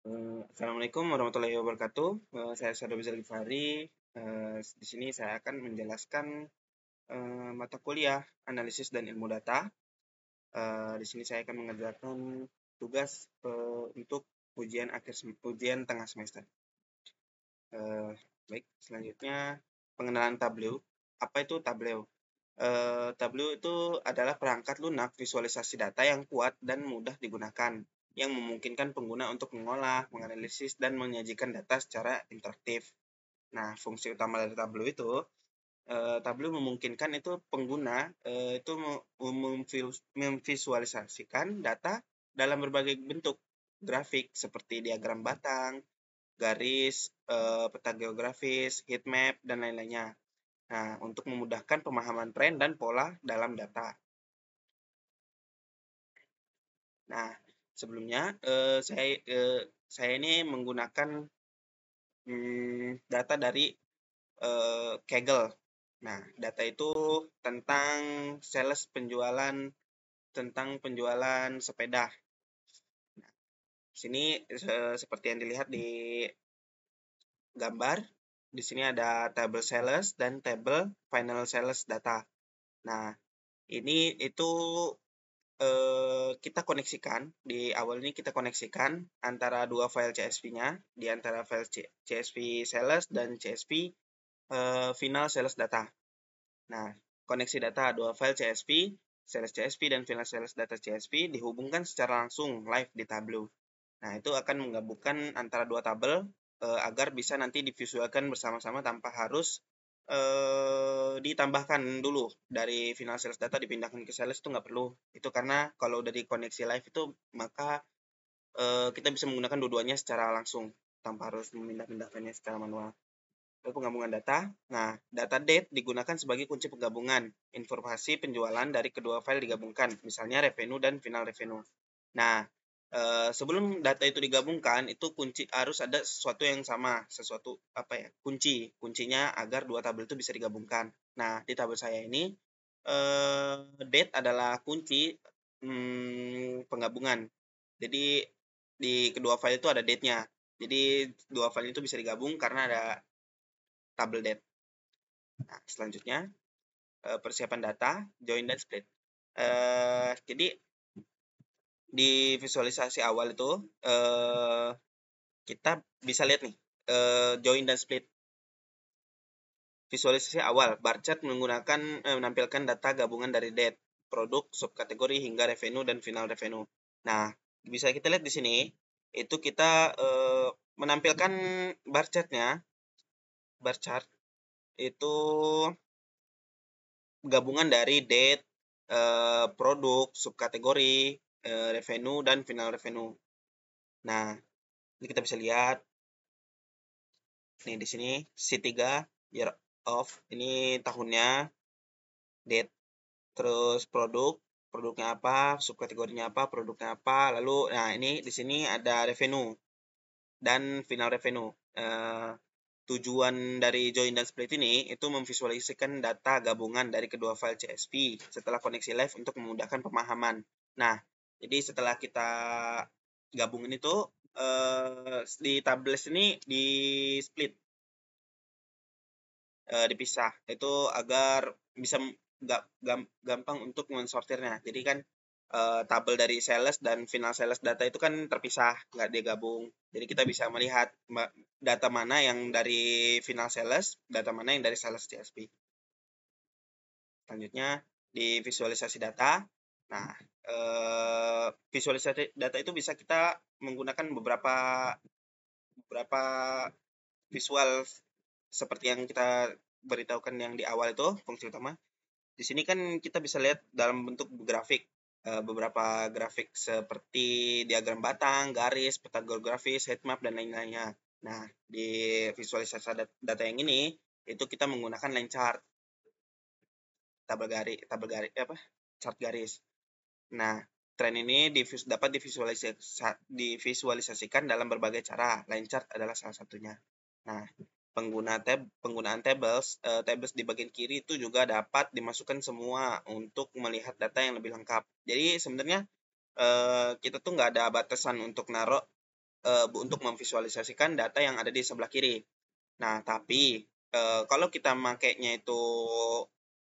Assalamualaikum warahmatullahi wabarakatuh. Saya Sado Bizal Gifari. Di sini saya akan menjelaskan mata kuliah analisis dan ilmu data. Di sini saya akan mengerjakan tugas untuk ujian tengah semester. Baik, selanjutnya pengenalan Tableau. Apa itu Tableau? Tableau itu adalah perangkat lunak visualisasi data yang kuat dan mudah digunakan, yang memungkinkan pengguna untuk mengolah, menganalisis, dan menyajikan data secara interaktif. Nah, fungsi utama dari Tableau itu, Tableau memungkinkan itu pengguna itu memvisualisasikan data dalam berbagai bentuk grafik seperti diagram batang, garis, peta geografis, heat map, dan lain-lainnya. Nah, untuk memudahkan pemahaman tren dan pola dalam data. Nah, sebelumnya saya ini menggunakan data dari Kaggle. Nah, data itu tentang sales penjualan tentang penjualan sepeda. Nah, sini seperti yang dilihat di gambar, di sini ada table sales dan table final sales data. Nah, ini itu kita koneksikan, di awal ini kita koneksikan antara dua file CSV-nya, di antara file CSV sales dan CSV final sales data. Nah, koneksi data dua file CSV, sales CSV dan final sales data CSV dihubungkan secara langsung live di Tableau. Nah, itu akan menggabungkan antara dua tabel agar bisa nanti divisualkan bersama-sama tanpa harus ditambahkan dulu dari final sales data dipindahkan ke sales itu nggak perlu. Itu karena kalau udah dikoneksi live itu maka kita bisa menggunakan dua-duanya secara langsung tanpa harus memindah-pindahkannya secara manual. Lalu penggabungan data. Nah, data date digunakan sebagai kunci penggabungan informasi penjualan dari kedua file digabungkan, misalnya revenue dan final revenue. Nah, sebelum data itu digabungkan, itu kunci harus ada sesuatu yang sama, sesuatu apa ya? Kuncinya agar dua tabel itu bisa digabungkan. Nah, di tabel saya ini date adalah kunci penggabungan. Jadi di kedua file itu ada date-nya. Jadi dua file itu bisa digabung karena ada tabel date. Nah, selanjutnya persiapan data, join dan split. Jadi di visualisasi awal itu kita bisa lihat nih join dan split. Visualisasi awal, bar chart menampilkan data gabungan dari date, produk, subkategori hingga revenue dan final revenue. Nah, bisa kita lihat di sini itu kita menampilkan bar chart-nya. Bar chart itu gabungan dari date, produk, subkategori, revenue dan final revenue. Nah, ini kita bisa lihat nih di sini C3 year of ini tahunnya, date, terus produknya apa, subkategorinya apa, produknya apa, lalu nah ini di sini ada revenue dan final revenue. Tujuan dari join dan split ini itu memvisualisasikan data gabungan dari kedua file CSV setelah koneksi live untuk memudahkan pemahaman. Nah, jadi setelah kita gabungin itu di tables ini di split, dipisah. Itu agar bisa gampang untuk mensortirnya. Jadi kan tabel dari sales dan final sales data itu kan terpisah, nggak digabung. Jadi kita bisa melihat data mana yang dari final sales, data mana yang dari sales CSV. Selanjutnya di visualisasi data. Nah, visualisasi data itu bisa kita menggunakan beberapa visual seperti yang kita beritahukan yang di awal itu fungsi utama. Di sini kan kita bisa lihat dalam bentuk grafik, beberapa grafik seperti diagram batang, garis, peta geografis, heatmap, dan lain-lainnya. Nah, di visualisasi data yang ini, itu kita menggunakan line chart, tabel garis, chart garis. Nah, tren ini dapat divisualisasikan dalam berbagai cara. Line chart adalah salah satunya. Nah, penggunaan tables di bagian kiri itu juga dapat dimasukkan semua untuk melihat data yang lebih lengkap. Jadi sebenarnya kita tuh nggak ada batasan untuk naruh untuk memvisualisasikan data yang ada di sebelah kiri. Nah, tapi kalau kita makainya itu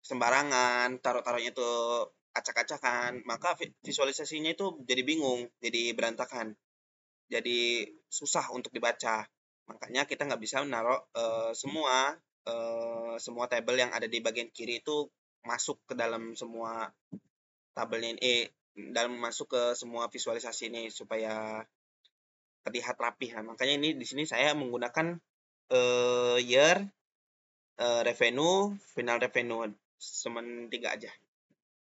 sembarangan, taruh-taruhnya itu acak-acakan, maka visualisasinya itu jadi bingung, jadi berantakan, jadi susah untuk dibaca. Makanya kita nggak bisa menaruh semua tabel yang ada di bagian kiri itu masuk ke dalam semua tabelnya ini, dalam masuk ke semua visualisasi ini supaya terlihat rapi. Nah, makanya ini di sini saya menggunakan year, revenue, final revenue, cuman 3 aja.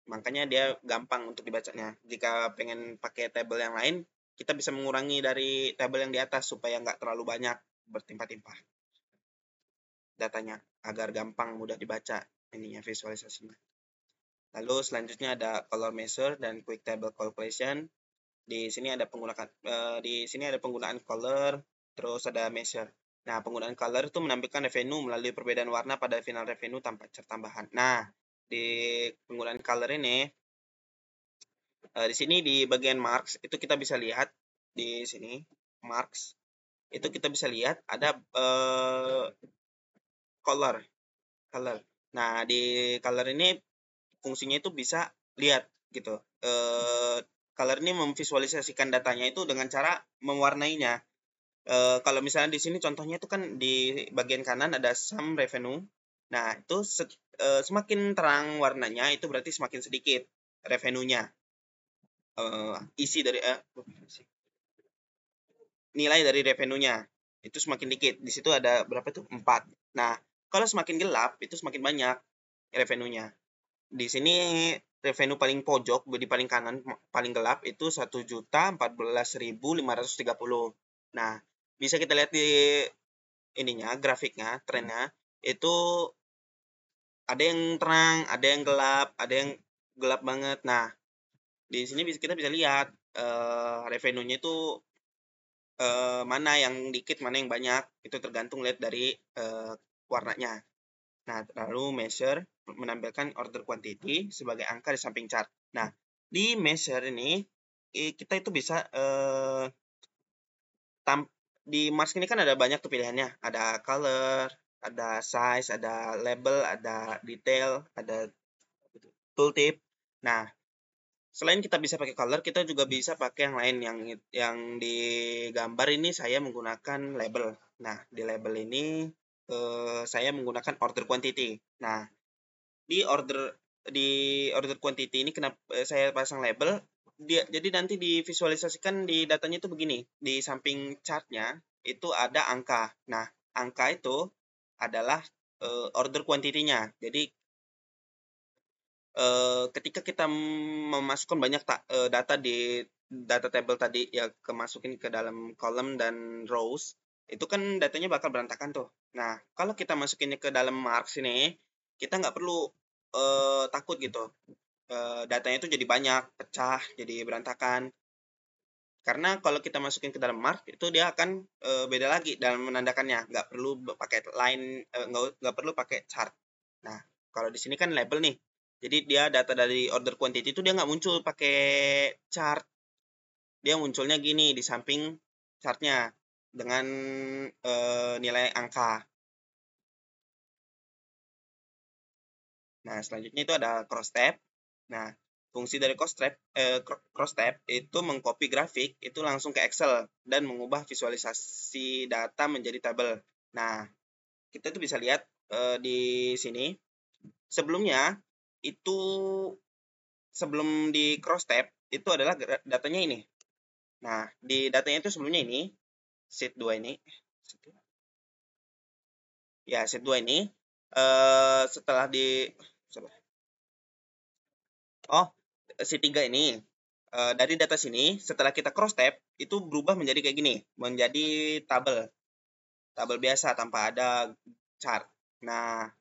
Makanya dia gampang untuk dibacanya. Jika pengen pakai tabel yang lain, kita bisa mengurangi dari tabel yang di atas supaya nggak terlalu banyak bertimpah-timpah datanya, agar gampang mudah dibaca ininya visualisasinya. Lalu selanjutnya ada color measure dan quick table calculation. Di sini ada penggunaan color, terus ada measure. Nah, penggunaan color itu menampilkan revenue melalui perbedaan warna pada final revenue tanpa chart tambahan. Nah, di penggunaan color ini, di sini di bagian marks itu kita bisa lihat di sini marks itu kita bisa lihat ada color. Nah, di color ini fungsinya itu bisa lihat gitu. Color ini memvisualisasikan datanya itu dengan cara mewarnainya. Kalau misalnya di sini contohnya itu kan di bagian kanan ada sum revenue. Nah, itu semakin terang warnanya itu berarti semakin sedikit revenue-nya. Nilai dari revenue-nya itu semakin dikit. Di situ ada berapa tuh? 4. Nah, kalau semakin gelap itu semakin banyak revenue-nya. Di sini revenue paling pojok di paling kanan paling gelap itu 1.014.530. Nah, bisa kita lihat di ininya grafiknya, trennya itu ada yang terang, ada yang gelap, ada yang gelap banget. Nah, di sini kita bisa lihat revenue-nya itu mana yang dikit, mana yang banyak. Itu tergantung lihat dari warnanya. Nah, lalu measure menampilkan order quantity sebagai angka di samping chart. Nah, di measure ini kita itu bisa di marks ini kan ada banyak tuh pilihannya. Ada color, ada size, ada label, ada detail, ada tooltip. Nah, selain kita bisa pakai color, kita juga bisa pakai yang lain. Yang di gambar ini saya menggunakan label. Nah, di label ini saya menggunakan order quantity. Nah, di order quantity ini kenapa saya pasang label, jadi nanti divisualisasikan di datanya itu begini. Di samping chartnya itu ada angka. Nah, angka itu adalah order quantity-nya. Jadi ketika kita memasukkan banyak data di data table tadi ya, kemasukin ke dalam column dan rows, itu kan datanya bakal berantakan tuh. Nah, kalau kita masukinnya ke dalam marks ini, kita nggak perlu takut gitu. Datanya itu jadi banyak, pecah, jadi berantakan. Karena kalau kita masukin ke dalam mark, itu dia akan beda lagi dalam menandakannya. Nggak perlu pakai line, nggak perlu pakai chart. Nah, kalau di sini kan label nih. Jadi dia data dari order quantity itu dia nggak muncul pakai chart. Dia munculnya gini di samping chartnya dengan nilai angka. Nah, selanjutnya itu ada cross tab. Nah, fungsi dari cross tab itu mengcopy grafik itu langsung ke Excel dan mengubah visualisasi data menjadi tabel. Nah, kita tuh bisa lihat di sini. Sebelumnya itu sebelum di cross tab itu adalah datanya ini. Nah, di datanya itu sebelumnya ini sheet 2 ini. Ya, sheet 2 ini setelah di sheet 3 ini dari data sini setelah kita cross tab itu berubah menjadi kayak gini, menjadi tabel biasa tanpa ada chart. Nah,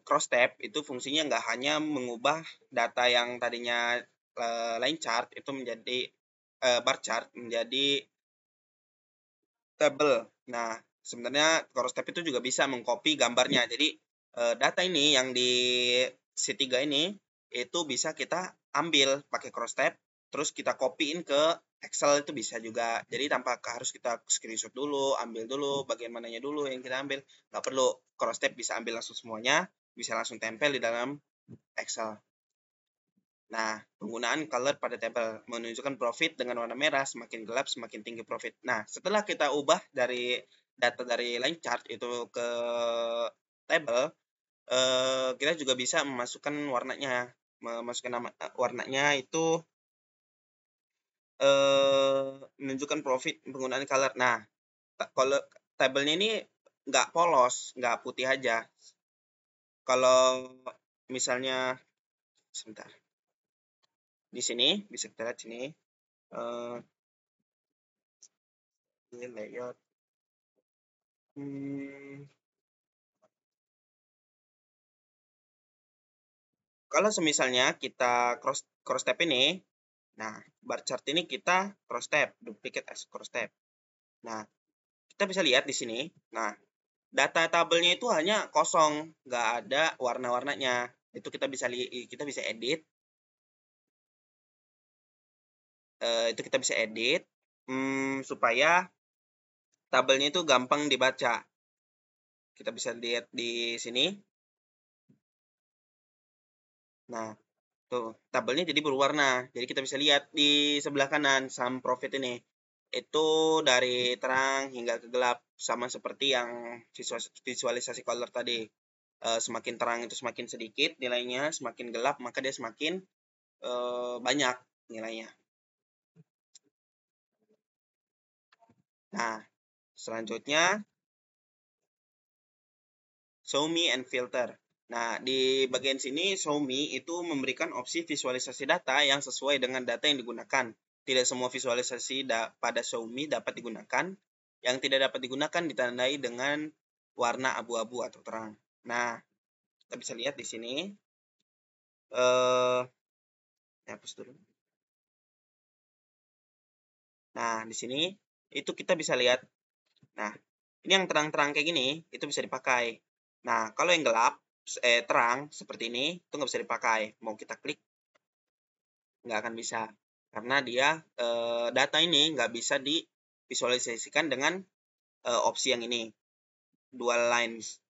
cross tab itu fungsinya nggak hanya mengubah data yang tadinya line chart itu menjadi bar chart menjadi tabel. Nah, sebenarnya cross tab itu juga bisa mengcopy gambarnya. Jadi data ini yang di C3 ini itu bisa kita ambil pakai cross tab, terus kita copyin ke Excel itu bisa juga. Jadi tanpa harus kita screenshot dulu, ambil dulu bagian mananya dulu yang kita ambil. Nggak perlu cross tab, bisa ambil langsung semuanya, bisa langsung tempel di dalam Excel. Nah, penggunaan color pada tabel menunjukkan profit dengan warna merah, semakin gelap semakin tinggi profit. Nah, setelah kita ubah dari data dari line chart itu ke tabel, kita juga bisa memasukkan warnanya. Memasukkan warnanya itu menunjukkan profit penggunaan color. Nah, kalau tabelnya ini nggak polos, nggak putih aja. Kalau misalnya sebentar, di sini bisa kita lihat sini, ini layout. Kalau semisalnya kita cross tab ini, nah bar chart ini kita cross tab, duplicate as cross tab. Nah, kita bisa lihat di sini. Nah, data tabelnya itu hanya kosong, nggak ada warna-warnanya. Itu kita bisa edit. Itu kita bisa edit supaya tabelnya itu gampang dibaca. Kita bisa lihat di sini. Nah, tuh tabelnya jadi berwarna. Jadi kita bisa lihat di sebelah kanan sum profit ini. Itu dari terang hingga ke gelap, sama seperti yang visualisasi color tadi. Semakin terang itu semakin sedikit nilainya, semakin gelap maka dia semakin banyak nilainya. Nah, selanjutnya show me and filter. Nah, di bagian sini show me itu memberikan opsi visualisasi data yang sesuai dengan data yang digunakan. Tidak semua visualisasi pada show me dapat digunakan. Yang tidak dapat digunakan ditandai dengan warna abu-abu atau terang. Nah, kita bisa lihat di sini. Hapus dulu. Nah, di sini itu kita bisa lihat. Nah, ini yang terang-terang kayak gini, itu bisa dipakai. Nah, kalau yang gelap, terang seperti ini, itu nggak bisa dipakai. Mau kita klik, nggak akan bisa. Karena dia, data ini nggak bisa divisualisasikan dengan opsi yang ini, dual lines.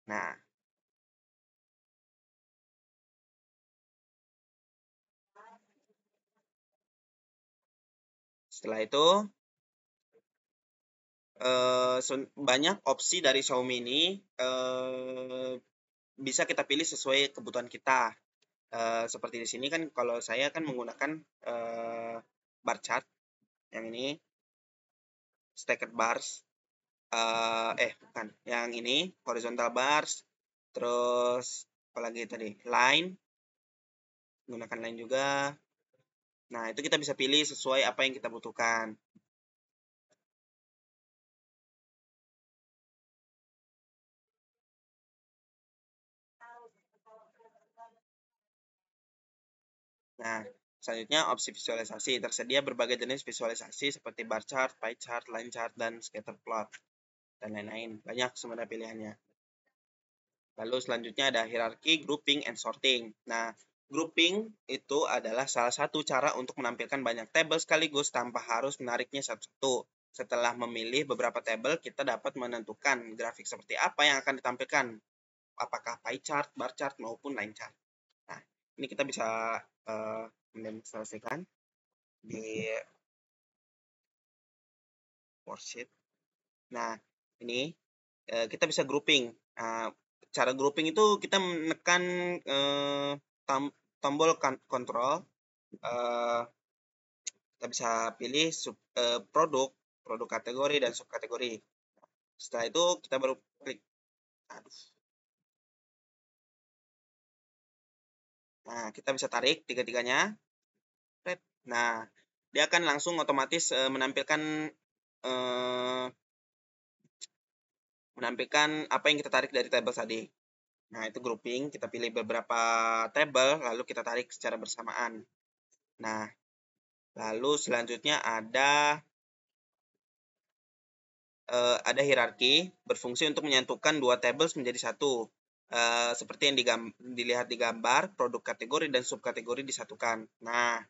Nah, setelah itu, banyak opsi dari Xiaomi ini bisa kita pilih sesuai kebutuhan kita. Seperti di sini kan kalau saya kan menggunakan bar chart yang ini, stacked bars, bukan, yang ini horizontal bars, terus apalagi tadi line, menggunakan line juga. Nah, itu kita bisa pilih sesuai apa yang kita butuhkan. Nah, selanjutnya opsi visualisasi. Tersedia berbagai jenis visualisasi seperti bar chart, pie chart, line chart, dan scatter plot, dan lain-lain. Banyak sebenarnya pilihannya. Lalu selanjutnya ada hierarki, grouping, and sorting. Nah, grouping itu adalah salah satu cara untuk menampilkan banyak tabel sekaligus tanpa harus menariknya satu-satu. Setelah memilih beberapa tabel, kita dapat menentukan grafik seperti apa yang akan ditampilkan. Apakah pie chart, bar chart, maupun line chart. Nah, ini kita bisa mendemonstrasikan di worksheet. Nah, ini kita bisa grouping. Nah, cara grouping itu kita menekan tombol kontrol. Kita bisa pilih produk kategori, dan subkategori. Setelah itu kita baru klik. Nah, kita bisa tarik tiga-tiganya. Nah, dia akan langsung otomatis menampilkan apa yang kita tarik dari tabel tadi. Nah, itu grouping, kita pilih beberapa tabel, lalu kita tarik secara bersamaan. Nah, lalu selanjutnya ada hierarki, berfungsi untuk menyatukan dua tables menjadi satu. Seperti yang dilihat di gambar, produk kategori dan subkategori disatukan. Nah,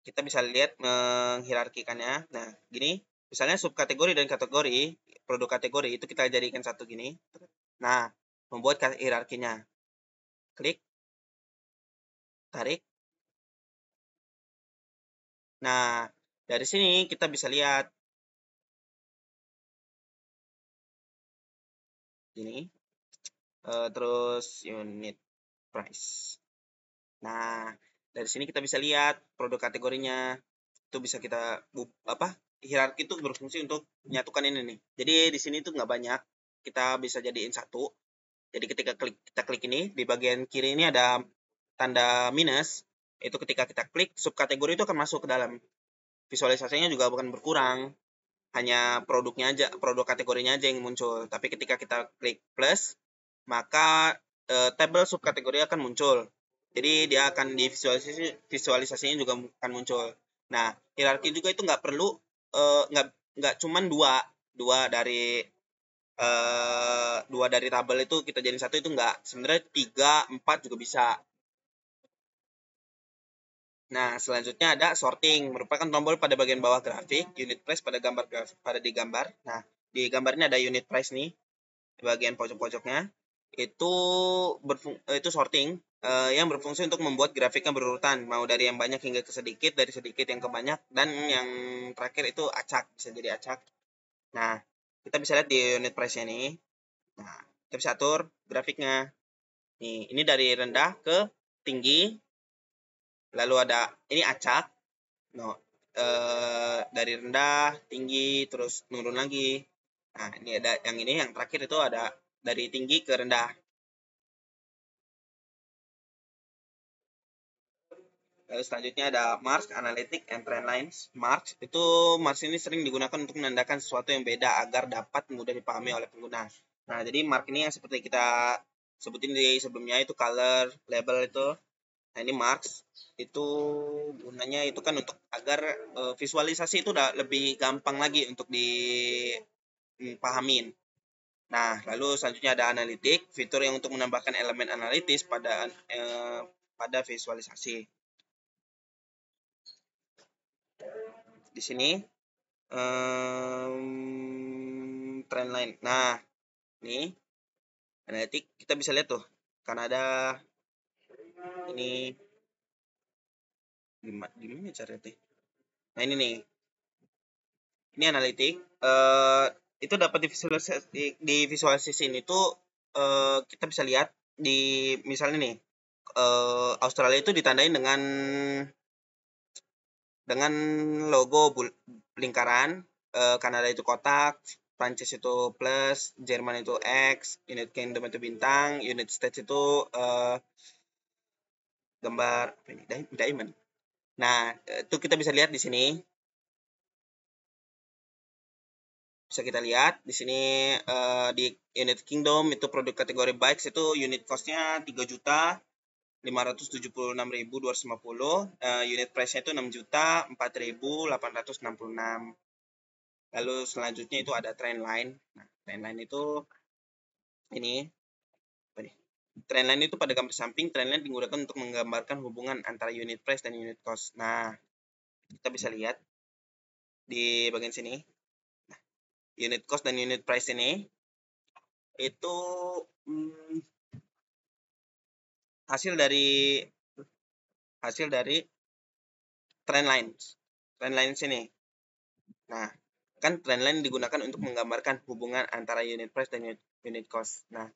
kita bisa lihat menghierarkikannya. Nah, gini, misalnya subkategori dan kategori, produk kategori itu kita jadikan satu gini. Nah, membuat hierarkinya. Klik, tarik. Nah, dari sini kita bisa lihat gini, terus unit price. Nah, dari sini kita bisa lihat produk kategorinya. Itu bisa kita hierarki itu berfungsi untuk menyatukan ini nih. Jadi di sini tuh nggak banyak, kita bisa jadiin satu. Jadi ketika kita klik ini, di bagian kiri ini ada tanda minus. Itu ketika kita klik, subkategori itu akan masuk ke dalam. Visualisasinya juga bukan berkurang, hanya produk kategorinya aja yang muncul. Tapi ketika kita klik plus, maka tabel subkategori akan muncul. Jadi dia akan visualisasinya juga akan muncul. Nah, hierarki juga itu nggak perlu nggak cuman dua dari tabel itu kita jadiin satu, itu nggak. Sebenarnya 3, 4 juga bisa. Nah, selanjutnya ada sorting, merupakan tombol pada bagian bawah grafik, unit price pada digambar. Nah, di gambar ini ada unit price nih, di bagian pojok-pojoknya. Itu sorting yang berfungsi untuk membuat grafiknya berurutan, mau dari yang banyak hingga ke sedikit, dari sedikit yang ke banyak, dan yang terakhir itu acak, bisa jadi acak. Nah, kita bisa lihat di unit price-nya nih. Nah, kita bisa atur grafiknya. Nih, ini dari rendah ke tinggi. Lalu ada ini acak. No, dari rendah, tinggi, terus turun lagi. Nah, ini ada yang ini, yang terakhir itu ada dari tinggi ke rendah. Lalu selanjutnya ada Marks, Analytic, and Trend Lines. Marks ini sering digunakan untuk menandakan sesuatu yang beda agar dapat mudah dipahami oleh pengguna. Nah, jadi mark ini yang seperti kita sebutin di sebelumnya itu color, label itu. Nah, ini marks itu gunanya itu kan untuk agar visualisasi itu udah lebih gampang lagi untuk dipahamin. Nah, lalu selanjutnya ada analitik, fitur yang untuk menambahkan elemen analitis pada visualisasi. Di sini trend line. Nah, ini analitik kita bisa lihat tuh, karena ada ini gimana caranya? Nah, ini nih. Ini analitik. Itu dapat divisualisasiin itu kita bisa lihat di misalnya nih, Australia itu ditandain dengan logo lingkaran, Kanada itu kotak, Prancis itu plus, Jerman itu X, United Kingdom itu bintang, United States itu gambar diamond. Nah, itu kita bisa lihat di sini. Bisa kita lihat di sini di United Kingdom itu produk kategori bikes itu unit cost-nya 3.576.250, unit price-nya itu 6.004.866. Lalu selanjutnya itu ada trend line. Nah, trend line itu ini apa nih? Trend line itu pada gambar samping, trend line digunakan untuk menggambarkan hubungan antara unit price dan unit cost. Nah, kita bisa lihat di bagian sini. Nah, unit cost dan unit price ini itu hasil dari trend line sini. Nah, kan trend line digunakan untuk menggambarkan hubungan antara unit price dan unit cost. Nah,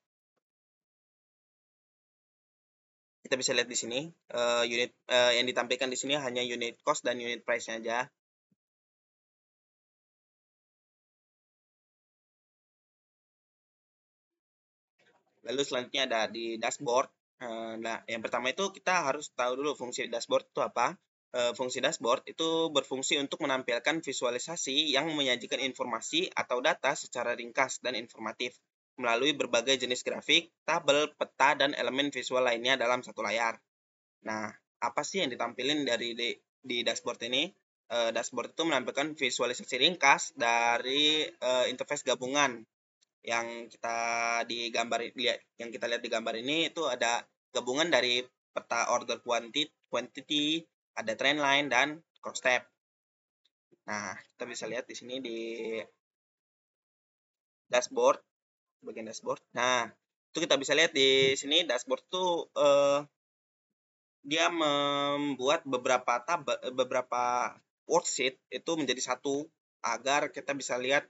kita bisa lihat di sini yang ditampilkan di sini hanya unit cost dan unit price-nya aja. Lalu selanjutnya ada di dashboard. Nah, yang pertama itu kita harus tahu dulu fungsi dashboard itu apa. Fungsi dashboard itu berfungsi untuk menampilkan visualisasi yang menyajikan informasi atau data secara ringkas dan informatif melalui berbagai jenis grafik, tabel, peta, dan elemen visual lainnya dalam satu layar. Nah, apa sih yang ditampilkan di dashboard ini? Dashboard itu menampilkan visualisasi ringkas dari interface gabungan yang kita lihat di gambar ini. Itu ada gabungan dari peta order quantity, ada trend line, dan cross tab. Nah, kita bisa lihat di sini di dashboard, bagian dashboard. Nah, itu kita bisa lihat di sini dashboard tuh dia membuat beberapa worksheet itu menjadi satu agar kita bisa lihat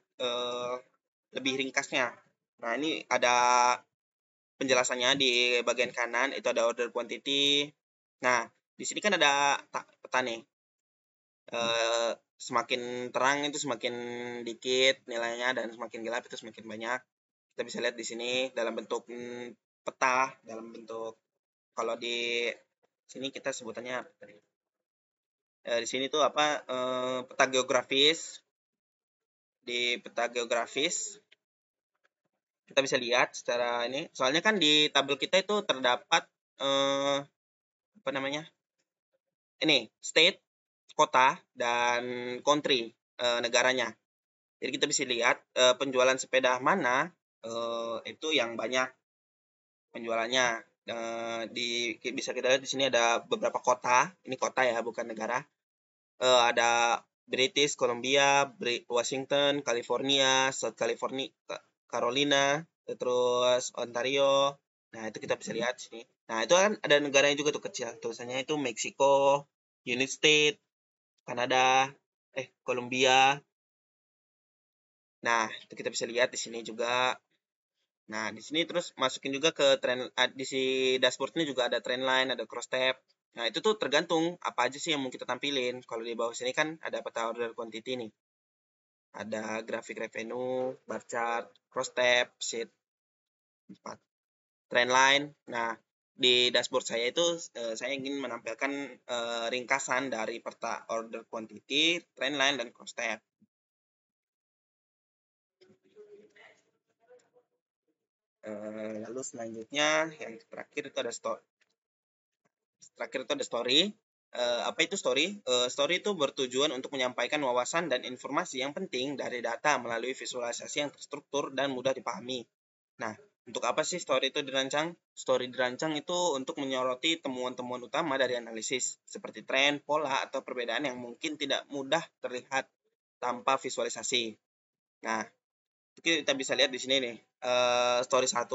lebih ringkasnya. Nah, ini ada penjelasannya di bagian kanan, itu ada order quantity. Nah, di sini kan ada peta nih. Semakin terang itu semakin dikit nilainya, dan semakin gelap itu semakin banyak. Kita bisa lihat di sini dalam bentuk peta, dalam bentuk, kalau di sini kita sebutannya apa tadi? Di sini tuh apa, peta geografis. Di peta geografis kita bisa lihat secara ini, soalnya kan di tabel kita itu terdapat apa namanya, ini state, kota, dan country, negaranya. Jadi kita bisa lihat penjualan sepeda mana itu yang banyak penjualannya. Bisa kita lihat di sini ada beberapa kota, ini kota ya, bukan negara. Ada British Columbia, Washington, California, South California, Carolina, terus Ontario. Nah, itu kita bisa lihat sini. Nah, itu kan ada negaranya juga tuh kecil. Tulisannya itu Mexico, United States, Kanada, Columbia. Nah, itu kita bisa lihat di sini juga. Nah, di sini terus masukin juga ke trend, di si dashboard ini juga ada trend line, ada cross tab. Nah, itu tuh tergantung apa aja sih yang mau kita tampilin. Kalau di bawah sini kan ada peta order quantity nih. Ada grafik revenue, bar chart, cross tab, sheet 4, trend line. Nah, di dashboard saya itu saya ingin menampilkan ringkasan dari peta order quantity, trend line, dan cross tab. Lalu selanjutnya yang terakhir itu ada story. Apa itu story? Story itu bertujuan untuk menyampaikan wawasan dan informasi yang penting dari data melalui visualisasi yang terstruktur dan mudah dipahami. Nah, untuk apa sih story itu dirancang? Story dirancang itu untuk menyoroti temuan-temuan utama dari analisis, seperti tren, pola, atau perbedaan yang mungkin tidak mudah terlihat tanpa visualisasi. Nah, kita bisa lihat di sini nih, story 1,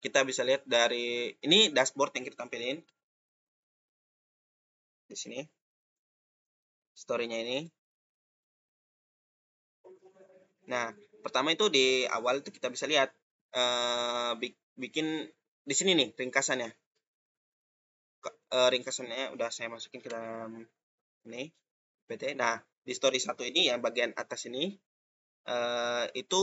kita bisa lihat dari, ini dashboard yang kita tampilin. Di sini, story-nya ini. Nah, pertama itu di awal itu kita bisa lihat, bikin di sini nih ringkasannya. Ringkasannya udah saya masukin ke dalam ini PT. Nah, di story 1 ini yang bagian atas ini, itu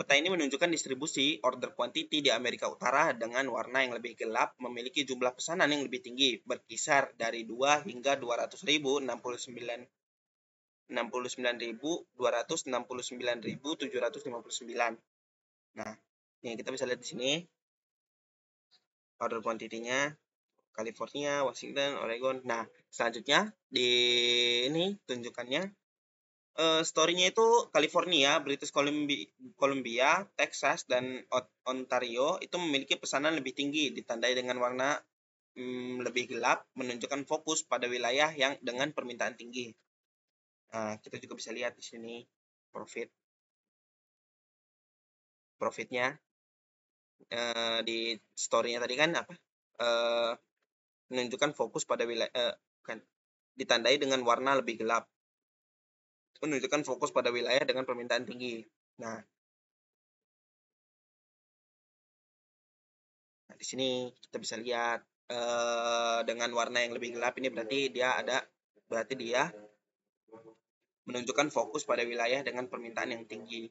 peta ini menunjukkan distribusi order quantity di Amerika Utara dengan warna yang lebih gelap memiliki jumlah pesanan yang lebih tinggi, berkisar dari 2 hingga 200.000, 69.269.759. Nah, ini kita bisa lihat di sini order quantity-nya California, Washington, Oregon. Nah, selanjutnya di ini tunjukkannya story-nya itu California, British Columbia, Texas, dan Ontario itu memiliki pesanan lebih tinggi, ditandai dengan warna lebih gelap, menunjukkan fokus pada wilayah yang dengan permintaan tinggi. Nah, kita juga bisa lihat di sini profitnya di story-nya tadi kan apa? Menunjukkan fokus pada wilayah, kan ditandai dengan warna lebih gelap, menunjukkan fokus pada wilayah dengan permintaan tinggi. Nah, di sini kita bisa lihat dengan warna yang lebih gelap ini berarti dia menunjukkan fokus pada wilayah dengan permintaan yang tinggi.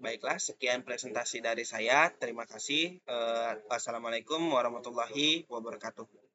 Baiklah, sekian presentasi dari saya. Terima kasih. Wassalamualaikum warahmatullahi wabarakatuh.